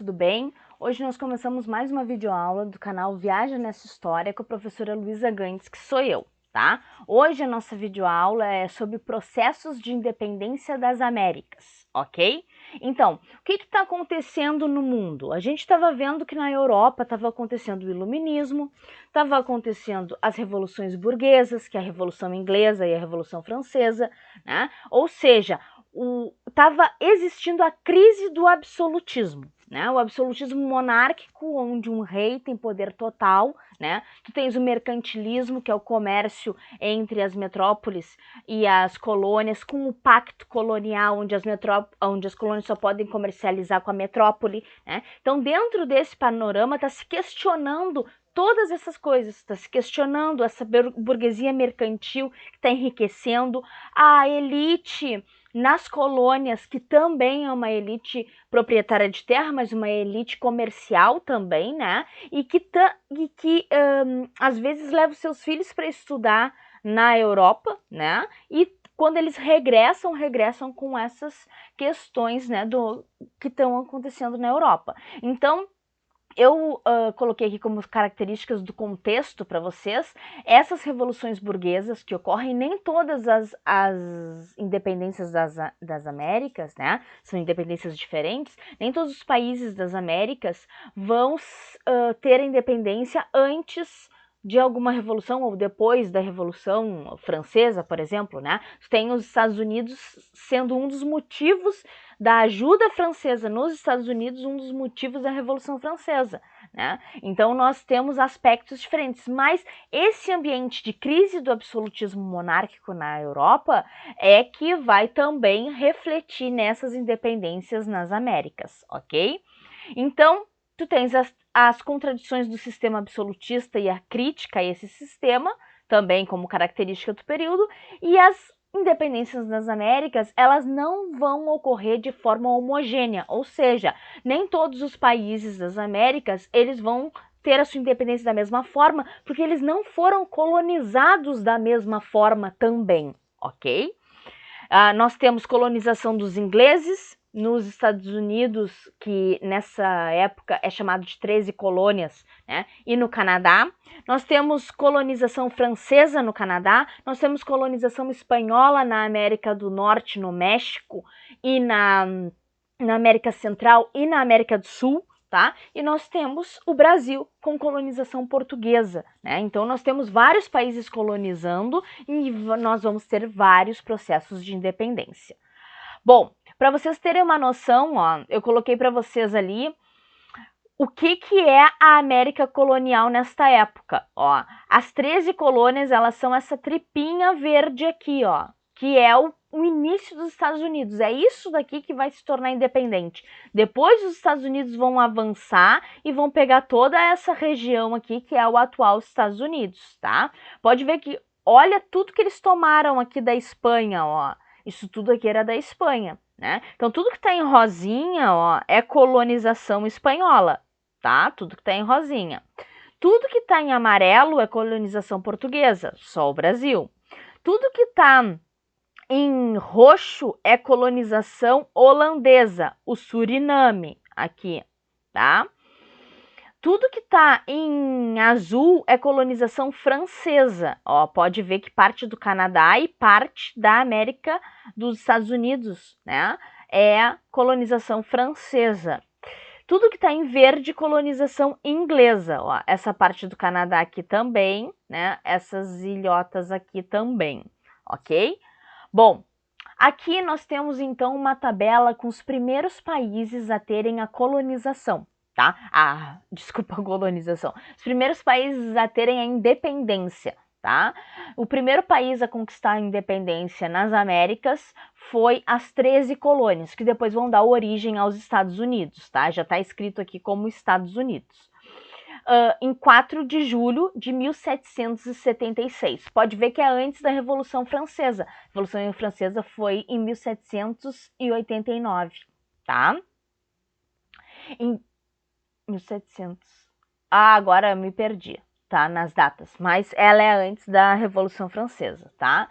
tudo bem? Hoje nós começamos mais uma videoaula do canal Viaja Nessa História com a professora Luísa Gantes, que sou eu, tá? Hoje a nossa videoaula é sobre processos de independência das Américas, ok? Então, o que está acontecendo no mundo? A gente estava vendo que na Europa estava acontecendo o Iluminismo, estava acontecendo as revoluções burguesas, que é a Revolução Inglesa e a Revolução Francesa, né? Ou seja, estava existindo a crise do absolutismo, né? O absolutismo monárquico, onde um rei tem poder total, né? Tu tens o mercantilismo, que é o comércio entre as metrópoles e as colônias, com o pacto colonial, onde as colônias só podem comercializar com a metrópole, né? Então, dentro desse panorama, está se questionando todas essas coisas, está se questionando essa burguesia mercantil que está enriquecendo, a elite nas colônias, que também é uma elite proprietária de terra, mas uma elite comercial também, né? E que às vezes leva os seus filhos para estudar na Europa, né? E quando eles regressam com essas questões, né, que estão acontecendo na Europa. Então, eu coloquei aqui como características do contexto para vocês essas revoluções burguesas que ocorrem, nem todas as independências das Américas, né, são independências diferentes, nem todos os países das Américas vão ter independência antes de alguma revolução ou depois da Revolução Francesa, por exemplo, né? Tem os Estados Unidos sendo um dos motivos da ajuda francesa nos Estados Unidos, um dos motivos da Revolução Francesa, né? Então nós temos aspectos diferentes, mas esse ambiente de crise do absolutismo monárquico na Europa é que vai também refletir nessas independências nas Américas, ok? Então, tu tens as contradições do sistema absolutista e a crítica a esse sistema, também como característica do período, e as independências das Américas, elas não vão ocorrer de forma homogênea, ou seja, nem todos os países das Américas, eles vão ter a sua independência da mesma forma, porque eles não foram colonizados da mesma forma também, ok? Nós temos colonização dos ingleses nos Estados Unidos, que nessa época é chamado de 13 colônias, né? E no Canadá. Nós temos colonização francesa no Canadá, nós temos colonização espanhola na América do Norte, no México, e na América Central e na América do Sul. Tá? E nós temos o Brasil com colonização portuguesa, né? Então nós temos vários países colonizando e nós vamos ter vários processos de independência. Bom, para vocês terem uma noção, ó, eu coloquei para vocês ali o que é a América colonial nesta época. Ó, as 13 colônias, elas são essa tripinha verde aqui, ó, que é o início dos Estados Unidos. É isso daqui que vai se tornar independente. Depois os Estados Unidos vão avançar e vão pegar toda essa região aqui, que é o atual Estados Unidos, tá? Pode ver que, olha tudo que eles tomaram aqui da Espanha, ó. Isso tudo aqui era da Espanha, né? Então, tudo que tá em rosinha, ó, é colonização espanhola, tá? Tudo que tá em rosinha. Tudo que tá em amarelo é colonização portuguesa, só o Brasil. Tudo que tá em roxo é colonização holandesa, o Suriname, aqui, tá? Tudo que tá em azul é colonização francesa. Ó, pode ver que parte do Canadá e parte da América dos Estados Unidos, né? É colonização francesa. Tudo que tá em verde, colonização inglesa. Ó, essa parte do Canadá aqui também, né? Essas ilhotas aqui também, ok? Bom, aqui nós temos então uma tabela com os primeiros países a terem a colonização, tá? Desculpa, a colonização. Os primeiros países a terem a independência, tá? O primeiro país a conquistar a independência nas Américas foi as 13 colônias, que depois vão dar origem aos Estados Unidos, tá? Já está escrito aqui como Estados Unidos. Em 4 de julho de 1776. Pode ver que é antes da Revolução Francesa. A Revolução Francesa foi em 1789, tá? Em 1700. Agora me perdi. tá, nas datas, mas ela é antes da Revolução Francesa, tá?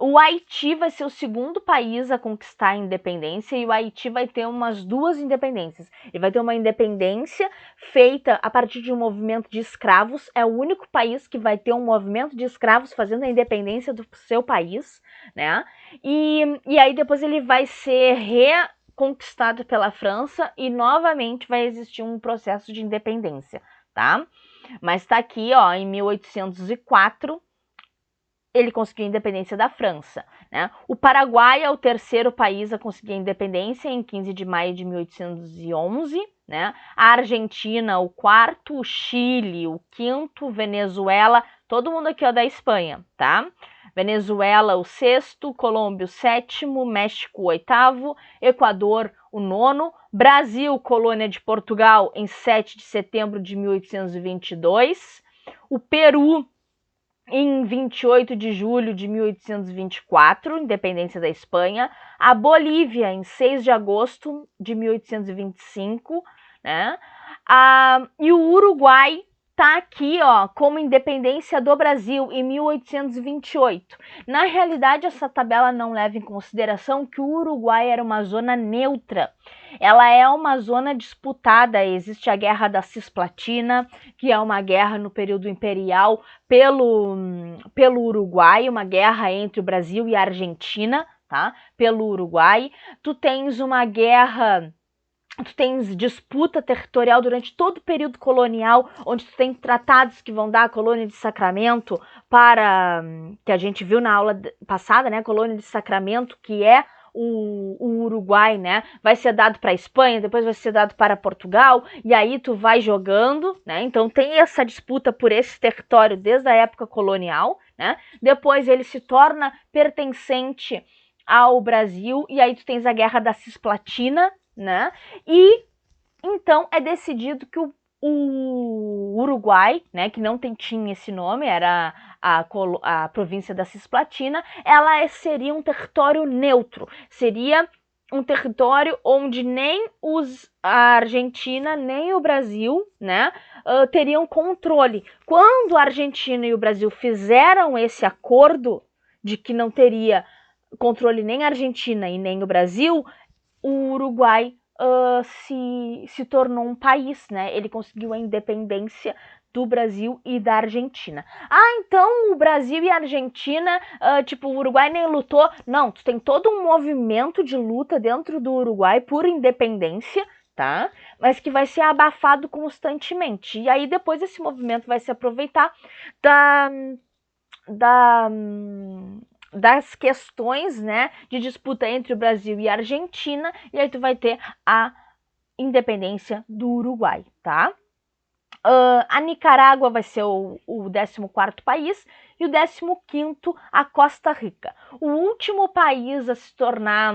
O Haiti vai ser o segundo país a conquistar a independência e o Haiti vai ter umas duas independências. Ele vai ter uma independência feita a partir de um movimento de escravos, é o único país que vai ter um movimento de escravos fazendo a independência do seu país, né? E aí depois ele vai ser reconquistado pela França e novamente vai existir um processo de independência, tá? Mas tá aqui, ó, em 1804, ele conseguiu a independência da França, né? O Paraguai é o terceiro país a conseguir a independência em 15 de maio de 1811, né? A Argentina, o quarto, o Chile, o quinto, Venezuela, todo mundo aqui, ó, da Espanha, tá? Venezuela, o sexto, Colômbia, o sétimo, México, o oitavo, Equador, o nono, Brasil, colônia de Portugal, em 7 de setembro de 1822, o Peru, em 28 de julho de 1824, independência da Espanha, a Bolívia, em 6 de agosto de 1825, né? E o Uruguai tá aqui, ó, como independência do Brasil em 1828. Na realidade, essa tabela não leva em consideração que o Uruguai era uma zona neutra. Ela é uma zona disputada, existe a Guerra da Cisplatina, que é uma guerra no período imperial pelo Uruguai, uma guerra entre o Brasil e a Argentina, tá? Pelo Uruguai. Tu tens disputa territorial durante todo o período colonial, onde tu tem tratados que vão dar a colônia de Sacramento que a gente viu na aula passada, né? Colônia de Sacramento, que é o Uruguai, né? Vai ser dado para a Espanha, depois vai ser dado para Portugal, e aí tu vai jogando, né? Então tem essa disputa por esse território desde a época colonial, né? Depois ele se torna pertencente ao Brasil, e aí tu tens a Guerra da Cisplatina, né? E então é decidido que o Uruguai, né, que não tinha esse nome, era a província da Cisplatina, ela seria um território neutro, seria um território onde nem a Argentina nem o Brasil, né, teriam controle. Quando a Argentina e o Brasil fizeram esse acordo de que não teria controle nem a Argentina e nem o Brasil, o Uruguai se tornou um país, né? Ele conseguiu a independência do Brasil e da Argentina. Então o Brasil e a Argentina, o Uruguai nem lutou. Não, tu tem todo um movimento de luta dentro do Uruguai por independência, tá? Mas que vai ser abafado constantemente. E aí depois esse movimento vai se aproveitar das questões, né, de disputa entre o Brasil e a Argentina, e aí tu vai ter a independência do Uruguai, tá? A Nicarágua vai ser o 14º país e o 15º a Costa Rica. O último país a se tornar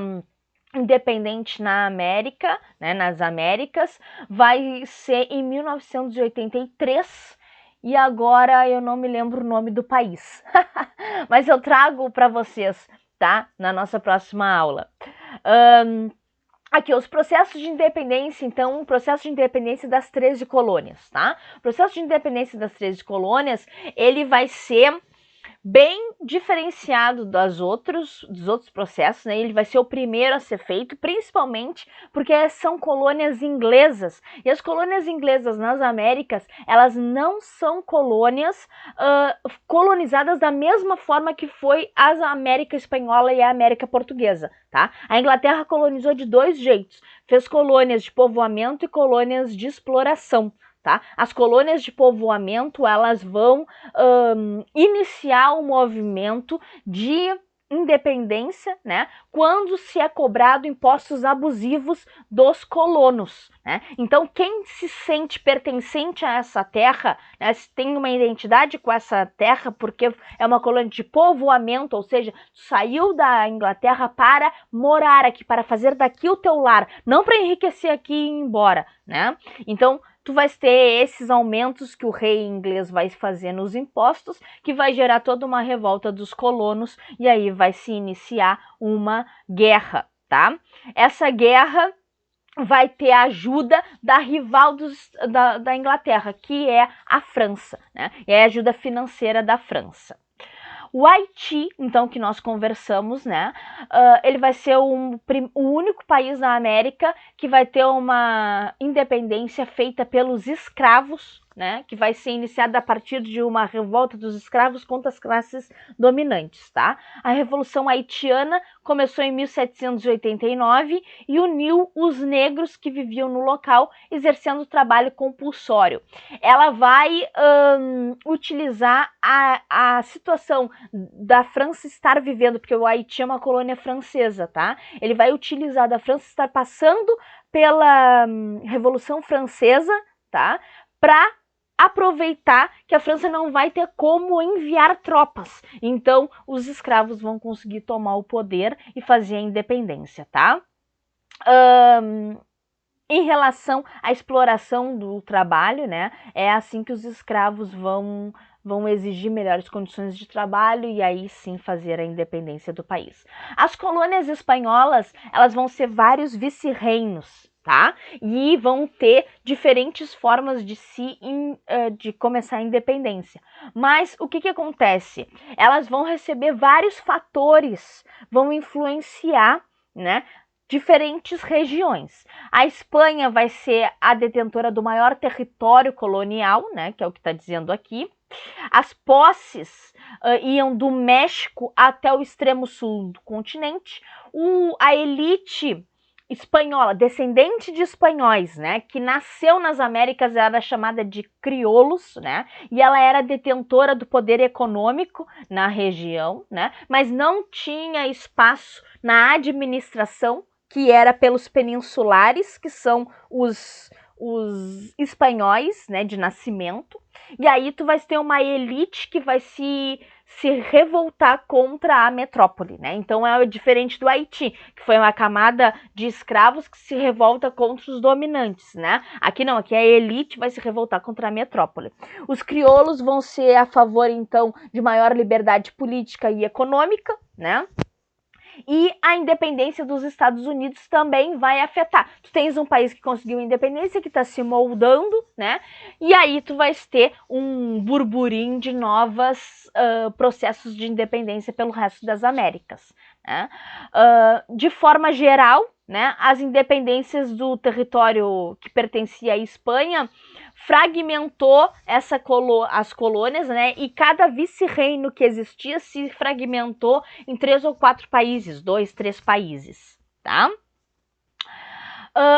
independente na América, né, nas Américas, vai ser em 1983, e agora eu não me lembro o nome do país, mas eu trago para vocês, tá? Na nossa próxima aula. Aqui, os processos de independência, então, o processo de independência das 13 colônias, tá? O processo de independência das 13 colônias, ele vai ser bem diferenciado dos outros processos, né? Ele vai ser o primeiro a ser feito, principalmente porque são colônias inglesas. E as colônias inglesas nas Américas, elas não são colônias colonizadas da mesma forma que foi a América Espanhola e a América Portuguesa, tá? A Inglaterra colonizou de dois jeitos. Fez colônias de povoamento e colônias de exploração. Tá? As colônias de povoamento, elas vão iniciar um movimento de independência, né, quando se é cobrado impostos abusivos dos colonos, né? Então quem se sente pertencente a essa terra, né, tem uma identidade com essa terra porque é uma colônia de povoamento, ou seja, saiu da Inglaterra para morar aqui, para fazer daqui o teu lar, não para enriquecer aqui e ir embora, né? Então tu vais ter esses aumentos que o rei inglês vai fazer nos impostos, que vai gerar toda uma revolta dos colonos, e aí vai se iniciar uma guerra, tá? Essa guerra vai ter a ajuda da rival da Inglaterra, que é a França, né? E é a ajuda financeira da França. O Haiti, então, que nós conversamos, né, ele vai ser o único país na América que vai ter uma independência feita pelos escravos, né, que vai ser iniciada a partir de uma revolta dos escravos contra as classes dominantes, tá? A Revolução Haitiana começou em 1789 e uniu os negros que viviam no local, exercendo trabalho compulsório. Ela vai utilizar a situação da França estar vivendo, porque o Haiti é uma colônia francesa, tá? Ele vai utilizar da França estar passando pela Revolução Francesa, tá? Para aproveitar que a França não vai ter como enviar tropas. Então, os escravos vão conseguir tomar o poder e fazer a independência, tá? Em relação à exploração do trabalho, né? É assim que os escravos vão exigir melhores condições de trabalho e aí sim fazer a independência do país. As colônias espanholas, elas vão ser vários vice-reinos, tá? E vão ter diferentes formas de começar a independência. Mas o que acontece? Elas vão receber vários fatores, vão influenciar, né, diferentes regiões. A Espanha vai ser a detentora do maior território colonial, né, que é o que está dizendo aqui. As posses iam do México até o extremo sul do continente. A elite espanhola, descendente de espanhóis, né, que nasceu nas Américas, era chamada de crioulos, né, e ela era detentora do poder econômico na região, né, mas não tinha espaço na administração, que era pelos peninsulares, que são os espanhóis, né, de nascimento. E aí tu vai ter uma elite que vai se revoltar contra a metrópole, né? Então é diferente do Haiti, que foi uma camada de escravos que se revolta contra os dominantes, né? Aqui não, aqui a elite vai se revoltar contra a metrópole. Os crioulos vão ser a favor, então, de maior liberdade política e econômica, né? E a independência dos Estados Unidos também vai afetar. Tu tens um país que conseguiu independência, que está se moldando, né? E aí tu vais ter um burburinho de novos processos de independência pelo resto das Américas, né? De forma geral, né, as independências do território que pertencia à Espanha fragmentou as colônias, né? E cada vice-reino que existia se fragmentou em 3 ou 4 países, 2, 3 países, tá?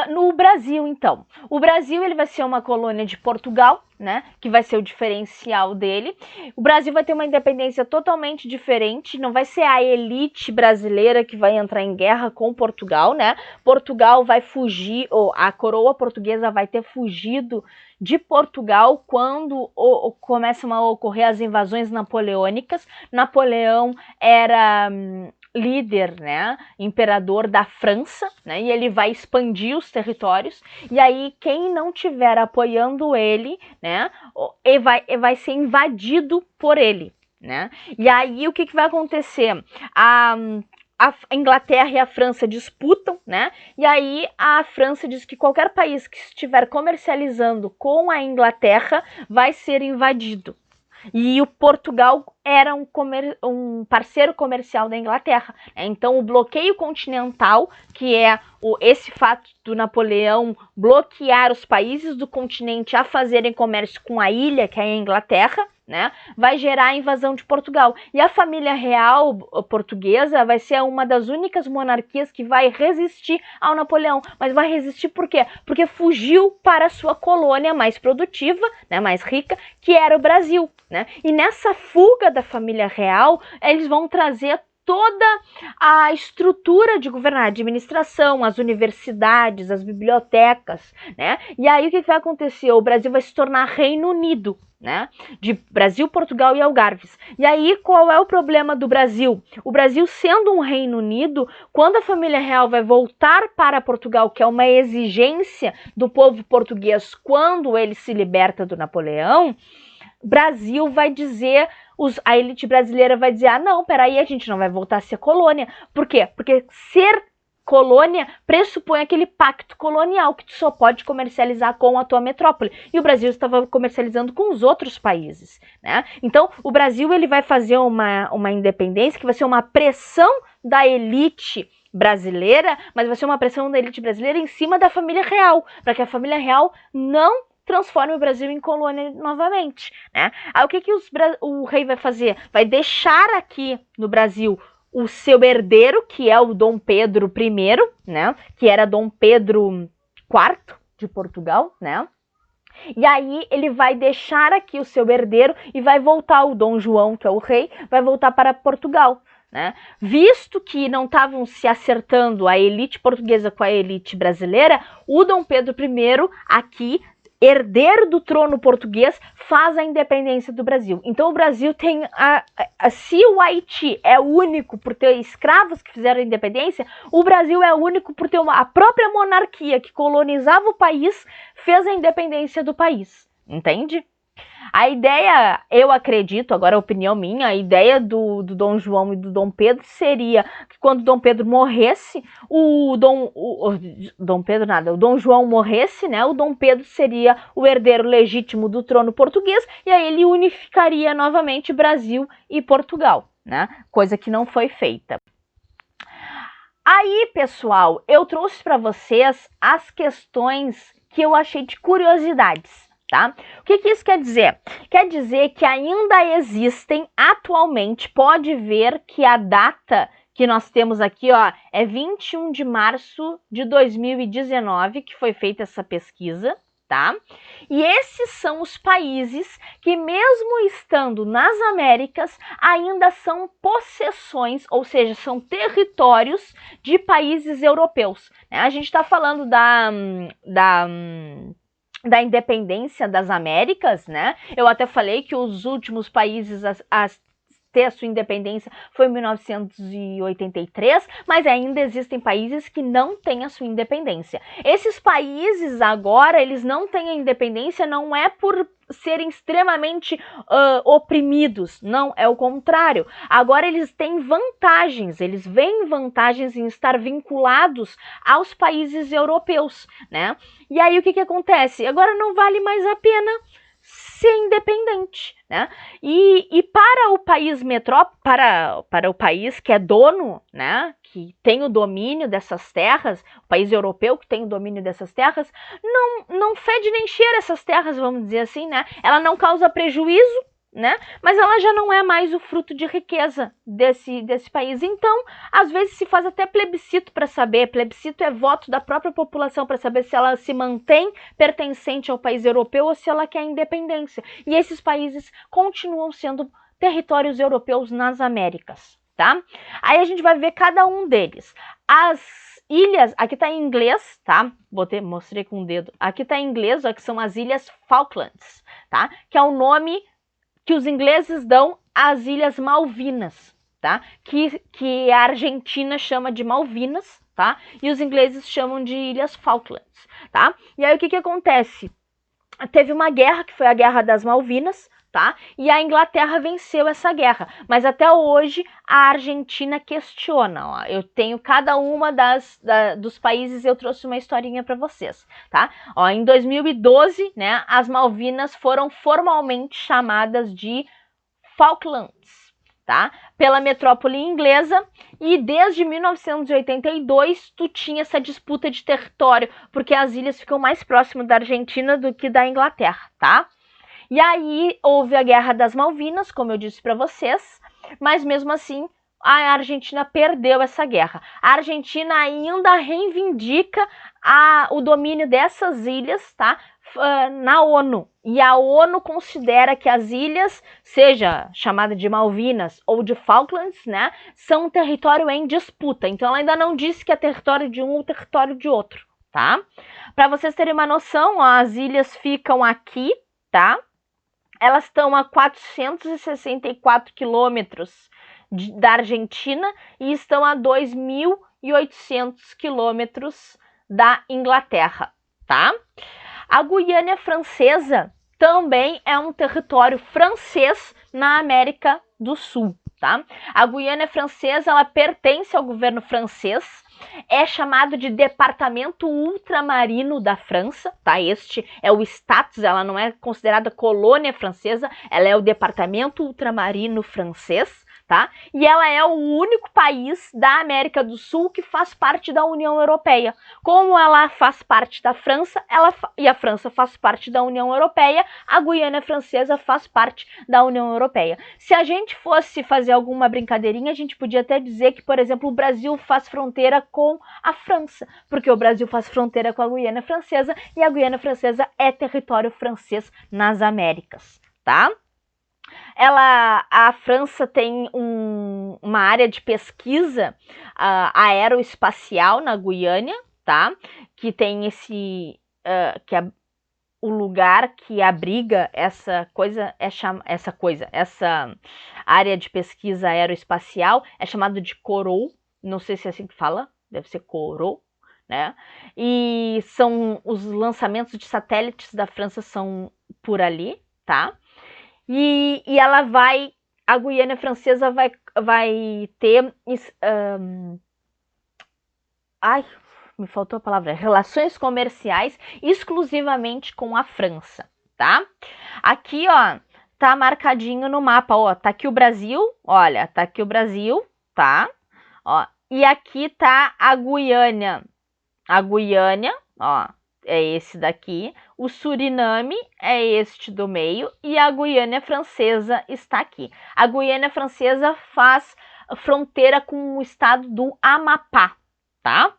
No Brasil, então, o Brasil ele vai ser uma colônia de Portugal, né, que vai ser o diferencial dele. O Brasil vai ter uma independência totalmente diferente, não vai ser a elite brasileira que vai entrar em guerra com Portugal, né? Portugal vai fugir, ou a coroa portuguesa vai ter fugido de Portugal quando começam a ocorrer as invasões napoleônicas. Napoleão era líder, né, imperador da França, né, e ele vai expandir os territórios, e aí quem não tiver apoiando ele, né, vai ser invadido por ele, né, e aí o que vai acontecer? A Inglaterra e a França disputam, né? E aí a França diz que qualquer país que estiver comercializando com a Inglaterra vai ser invadido. E o Portugal era um parceiro comercial da Inglaterra. Então, o bloqueio continental, que é esse fato do Napoleão bloquear os países do continente a fazerem comércio com a ilha, que é a Inglaterra, né, vai gerar a invasão de Portugal. E a família real portuguesa vai ser uma das únicas monarquias que vai resistir ao Napoleão. Mas vai resistir por quê? Porque fugiu para a sua colônia mais produtiva, né, mais rica, que era o Brasil, né? E nessa fuga da família real, eles vão trazer toda a estrutura de governar, a administração, as universidades, as bibliotecas, né? E aí o que vai acontecer? O Brasil vai se tornar Reino Unido, né? De Brasil, Portugal e Algarves. E aí qual é o problema do Brasil? O Brasil sendo um Reino Unido, quando a família real vai voltar para Portugal, que é uma exigência do povo português quando ele se liberta do Napoleão, Brasil vai dizer, a elite brasileira vai dizer, ah não, peraí, a gente não vai voltar a ser colônia. Por quê? Porque ser colônia pressupõe aquele pacto colonial que tu só pode comercializar com a tua metrópole. E o Brasil estava comercializando com os outros países, né? Então, o Brasil ele vai fazer uma independência que vai ser uma pressão da elite brasileira, mas vai ser uma pressão da elite brasileira em cima da família real, para que a família real não transforme o Brasil em colônia novamente, né? Aí o que o rei vai fazer? Vai deixar aqui no Brasil o seu herdeiro, que é o Dom Pedro I, né? Que era Dom Pedro IV de Portugal, né? E aí ele vai deixar aqui o seu herdeiro e vai voltar o Dom João, que é o rei, vai voltar para Portugal, né? Visto que não estavam se acertando a elite portuguesa com a elite brasileira, o Dom Pedro I aqui, herdeiro do trono português, faz a independência do Brasil. Então o Brasil tem se o Haiti é único por ter escravos que fizeram a independência, o Brasil é único por ter a própria monarquia que colonizava o país, fez a independência do país. Entende? A ideia, eu acredito, agora é opinião minha, a ideia do Dom João e do Dom Pedro seria que quando Dom Pedro morresse, o Dom João morresse, né? O Dom Pedro seria o herdeiro legítimo do trono português e aí ele unificaria novamente Brasil e Portugal, né? Coisa que não foi feita. Aí, pessoal, eu trouxe para vocês as questões que eu achei de curiosidades. Tá? O que isso quer dizer? Quer dizer que ainda existem, atualmente, pode ver que a data que nós temos aqui, ó, é 21 de março de 2019, que foi feita essa pesquisa, tá? E esses são os países que, mesmo estando nas Américas, ainda são possessões, ou seja, são territórios de países europeus, né? A gente está falando da independência das Américas, né? Eu até falei que os últimos países a ter a sua independência foi em 1983, mas ainda existem países que não têm a sua independência. Esses países agora, eles não têm a independência, não é por serem extremamente oprimidos, não, é o contrário. Agora eles têm vantagens, eles veem vantagens em estar vinculados aos países europeus, né? E aí o que acontece? Agora não vale mais a pena ser independente, né? E para o país para o país que é dono, né, que tem o domínio dessas terras, o país europeu que tem o domínio dessas terras, não fede nem cheira essas terras, vamos dizer assim, né? Ela não causa prejuízo, né? Mas ela já não é mais o fruto de riqueza desse país. Então, às vezes se faz até plebiscito para saber, plebiscito é voto da própria população para saber se ela se mantém pertencente ao país europeu ou se ela quer independência. E esses países continuam sendo territórios europeus nas Américas, tá? Aí a gente vai ver cada um deles. As ilhas, aqui tá em inglês, tá? Mostrei com o dedo. Aqui tá em inglês, ó, que são as Ilhas Falklands, tá? Que é o nome que os ingleses dão às Ilhas Malvinas, tá? Que a Argentina chama de Malvinas, tá? E os ingleses chamam de Ilhas Falklands, tá? E aí o que acontece? Teve uma guerra, que foi a Guerra das Malvinas, tá? E a Inglaterra venceu essa guerra, mas até hoje a Argentina questiona, ó. Eu tenho cada uma dos países, eu trouxe uma historinha para vocês, tá? Ó, em 2012, né, as Malvinas foram formalmente chamadas de Falklands, tá? Pela metrópole inglesa, e desde 1982 tu tinha essa disputa de território, porque as ilhas ficam mais próximas da Argentina do que da Inglaterra, tá? E aí houve a Guerra das Malvinas, como eu disse para vocês, mas mesmo assim a Argentina perdeu essa guerra. A Argentina ainda reivindica o domínio dessas ilhas, tá? Na ONU. E a ONU considera que as ilhas, seja chamada de Malvinas ou de Falklands, né, são um território em disputa. Então ela ainda não disse que é território de um ou território de outro, tá? Para vocês terem uma noção, ó, as ilhas ficam aqui, tá? Elas estão a 464 quilômetros da Argentina e estão a 2.800 quilômetros da Inglaterra, tá? A Guiana Francesa também é um território francês na América do Sul, tá? A Guiana Francesa, ela pertence ao governo francês É chamado de Departamento Ultramarino da França, tá? Este é o status, ela não é considerada colônia francesa, ela é o Departamento Ultramarino francês, tá? E ela é o único país da América do Sul que faz parte da União Europeia. Como ela faz parte da França, e a França faz parte da União Europeia, a Guiana Francesa faz parte da União Europeia. Se a gente fosse fazer alguma brincadeirinha, a gente podia até dizer que, por exemplo, o Brasil faz fronteira com a França, porque o Brasil faz fronteira com a Guiana Francesa e a Guiana Francesa é território francês nas Américas, tá? A França tem uma área de pesquisa aeroespacial na Guiana, tá? Que tem o lugar que abriga essa área de pesquisa aeroespacial é chamado de Kourou, não sei se é assim que fala, deve ser Kourou, né? E os lançamentos de satélites da França são por ali, tá? E a Guiana Francesa vai ter, me faltou a palavra, relações comerciais exclusivamente com a França, tá? Aqui, ó, tá marcadinho no mapa, ó, tá aqui o Brasil, olha, tá aqui o Brasil, tá? Ó, e aqui tá a Guiana, ó, é esse daqui, o Suriname é este do meio e a Guiana Francesa está aqui. A Guiana Francesa faz fronteira com o estado do Amapá, tá?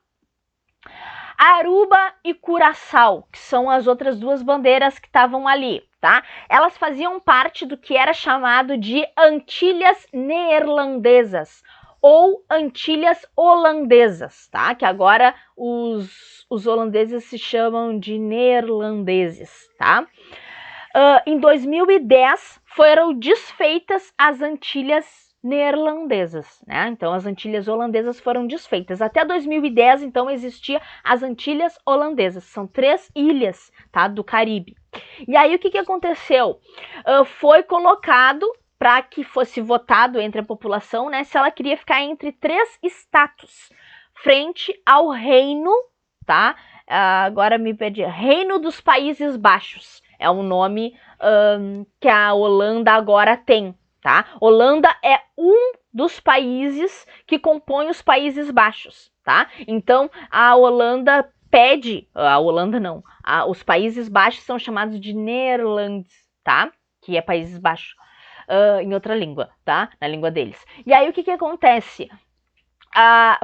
Aruba e Curaçao, que são as outras duas bandeiras que estavam ali, tá? Elas faziam parte do que era chamado de Antilhas Neerlandesas ou Antilhas Holandesas, tá? Que agora os holandeses se chamam de neerlandeses, tá? Em 2010 foram desfeitas as Antilhas neerlandesas, né? Então as Antilhas holandesas foram desfeitas. Até 2010, então, existia as Antilhas holandesas. São 3 ilhas, tá? Do Caribe. E aí o que aconteceu? Foi colocado para que fosse votado entre a população, né? Se ela queria ficar entre 3 status, frente ao reino, tá? Agora me perdi. Reino dos Países Baixos. É o nome que a Holanda agora tem, tá? Holanda é um dos países que compõem os Países Baixos, tá? Então, a Holanda pede... A Holanda não. Os Países Baixos são chamados de Nederlands, tá? Que é Países Baixos em outra língua, tá? Na língua deles. E aí, o que acontece?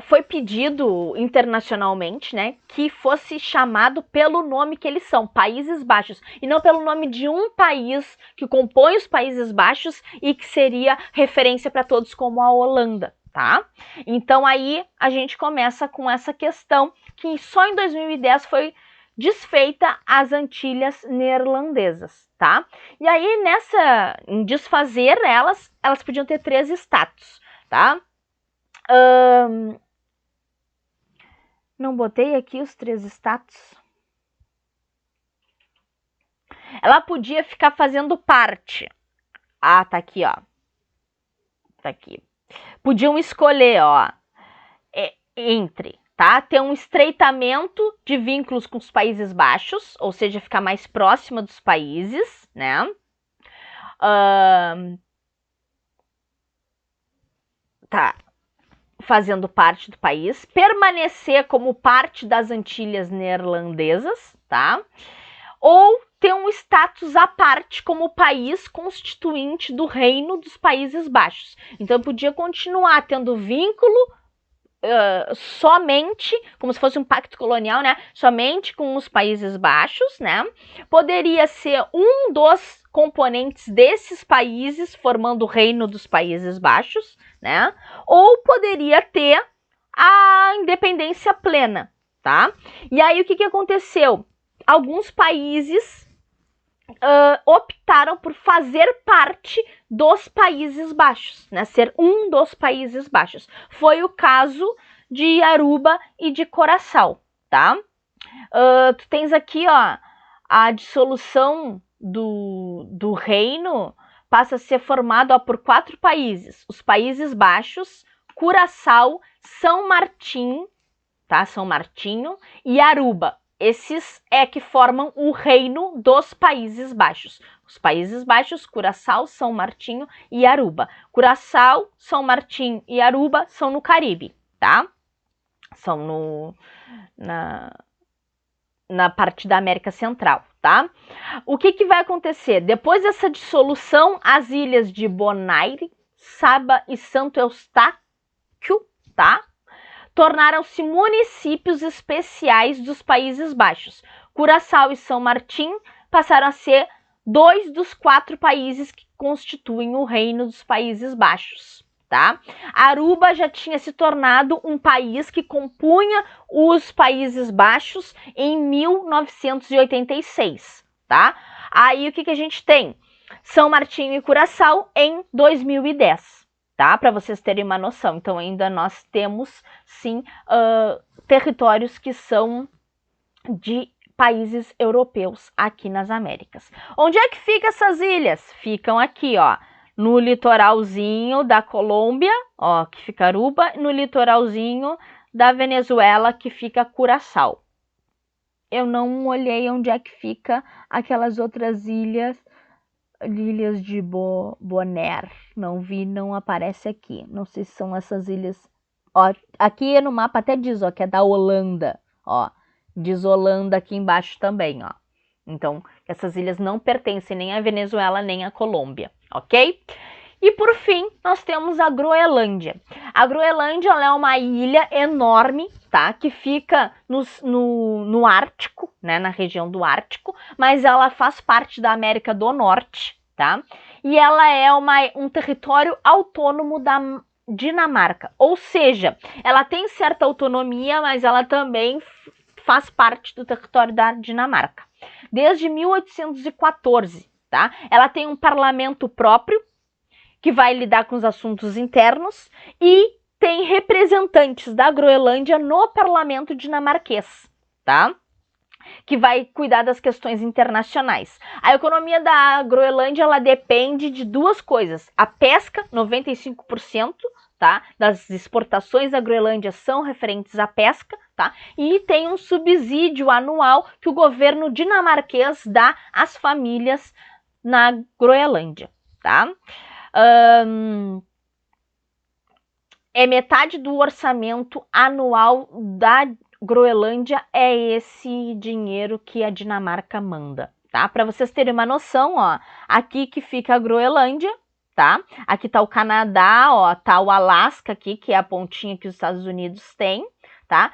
Foi pedido internacionalmente, né, que fosse chamado pelo nome que eles são, Países Baixos, e não pelo nome de um país que compõe os Países Baixos e que seria referência para todos como a Holanda, tá? Então aí a gente começa com essa questão que só em 2010 foi desfeita as Antilhas neerlandesas, tá? E aí em desfazer elas podiam ter 3 status, tá? Não botei aqui os 3 status. Ela podia ficar fazendo parte. Tá aqui, ó. Tá aqui. Podiam escolher, ó, entre, tá? Ter um estreitamento de vínculos com os Países Baixos, ou seja, ficar mais próxima dos países, né? Tá. Fazendo parte do país, permanecer como parte das Antilhas neerlandesas, tá? Ou ter um status à parte como país constituinte do Reino dos Países Baixos. Então podia continuar tendo vínculo somente, como se fosse um pacto colonial, né? Somente com os Países Baixos, né? Poderia ser um dos componentes desses países formando o Reino dos Países Baixos, né? Ou poderia ter a independência plena, tá? E aí o que aconteceu? Alguns países optaram por fazer parte dos Países Baixos, né? Ser um dos Países Baixos. Foi o caso de Aruba e de Curaçao, tá? Tu tens aqui, ó, a dissolução do reino passa a ser formado por 4 países. Os Países Baixos, Curaçao, São Martim, tá? São Martinho e Aruba. Esses é que formam o reino dos Países Baixos. Os Países Baixos, Curaçao, São Martinho e Aruba. Curaçao, São Martinho e Aruba são no Caribe, tá? São na parte da América Central, tá? O que vai acontecer? Depois dessa dissolução, as ilhas de Bonaire, Saba e Santo Eustáquio, tá? Tornaram-se municípios especiais dos Países Baixos. Curaçao e São Martim passaram a ser 2 dos 4 países que constituem o Reino dos Países Baixos, tá? Aruba já tinha se tornado um país que compunha os Países Baixos em 1986, tá? Aí o que a gente tem? São Martinho e Curaçao em 2010. Tá? Para vocês terem uma noção. Então ainda nós temos, sim, territórios que são de países europeus aqui nas Américas. Onde é que ficam essas ilhas? Ficam aqui, ó, no litoralzinho da Colômbia, ó, que fica Aruba, no litoralzinho da Venezuela, que fica Curaçao. Eu não olhei onde é que fica aquelas outras ilhas de Bonaire, não vi, não aparece aqui. Não sei se são essas ilhas. Ó, aqui no mapa até diz, ó, que é da Holanda, ó. Diz Holanda aqui embaixo também, ó. Então, essas ilhas não pertencem nem à Venezuela nem à Colômbia, ok? E por fim, nós temos a Groenlândia. A Groenlândia ela é uma ilha enorme, tá? Que fica no Ártico, né? Na região do Ártico, mas ela faz parte da América do Norte, tá? E ela é um território autônomo da Dinamarca. Ou seja, ela tem certa autonomia, mas ela também faz parte do território da Dinamarca. Desde 1814, tá? Ela tem um parlamento próprio, que vai lidar com os assuntos internos, e tem representantes da Groenlândia no parlamento dinamarquês, tá? Que vai cuidar das questões internacionais. A economia da Groenlândia, ela depende de 2 coisas. A pesca, 95%, tá? Das exportações da Groenlândia são referentes à pesca, tá? E tem um subsídio anual que o governo dinamarquês dá às famílias na Groenlândia, tá? É metade do orçamento anual da Groenlândia, é esse dinheiro que a Dinamarca manda, tá? Para vocês terem uma noção, ó, aqui que fica a Groenlândia, tá? Aqui tá o Canadá, ó, tá o Alasca aqui, que é a pontinha que os Estados Unidos têm, tá?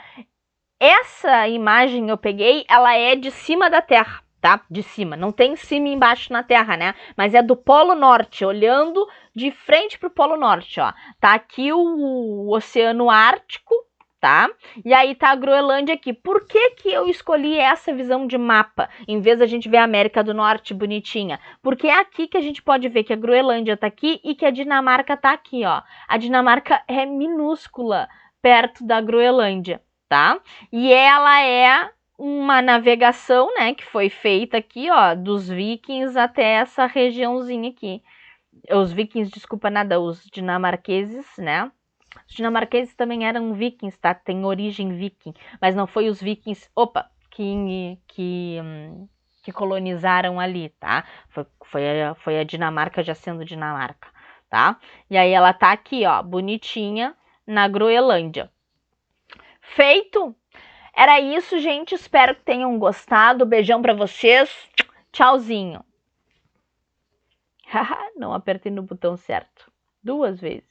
Essa imagem eu peguei, ela é de cima da Terra, tá? De cima, não tem cima e embaixo na Terra, né? Mas é do Polo Norte, olhando de frente pro Polo Norte, ó. Tá aqui o Oceano Ártico, tá? E aí tá a Groenlândia aqui. Por que eu escolhi essa visão de mapa, em vez da gente ver a América do Norte bonitinha? Porque é aqui que a gente pode ver que a Groenlândia tá aqui e que a Dinamarca tá aqui, ó. A Dinamarca é minúscula perto da Groenlândia, tá? E ela é uma navegação, né, que foi feita aqui, ó, dos vikings até essa regiãozinha aqui. Os vikings, desculpa, nada, os dinamarqueses, né? Os dinamarqueses também eram vikings, tá? Tem origem viking, mas não foi os vikings, que colonizaram ali, tá? Foi a Dinamarca já sendo Dinamarca, tá? E aí ela tá aqui, ó, bonitinha, na Groenlândia. Feito? Era isso, gente. Espero que tenham gostado. Beijão pra vocês. Tchauzinho. Não apertei no botão certo. 2 vezes.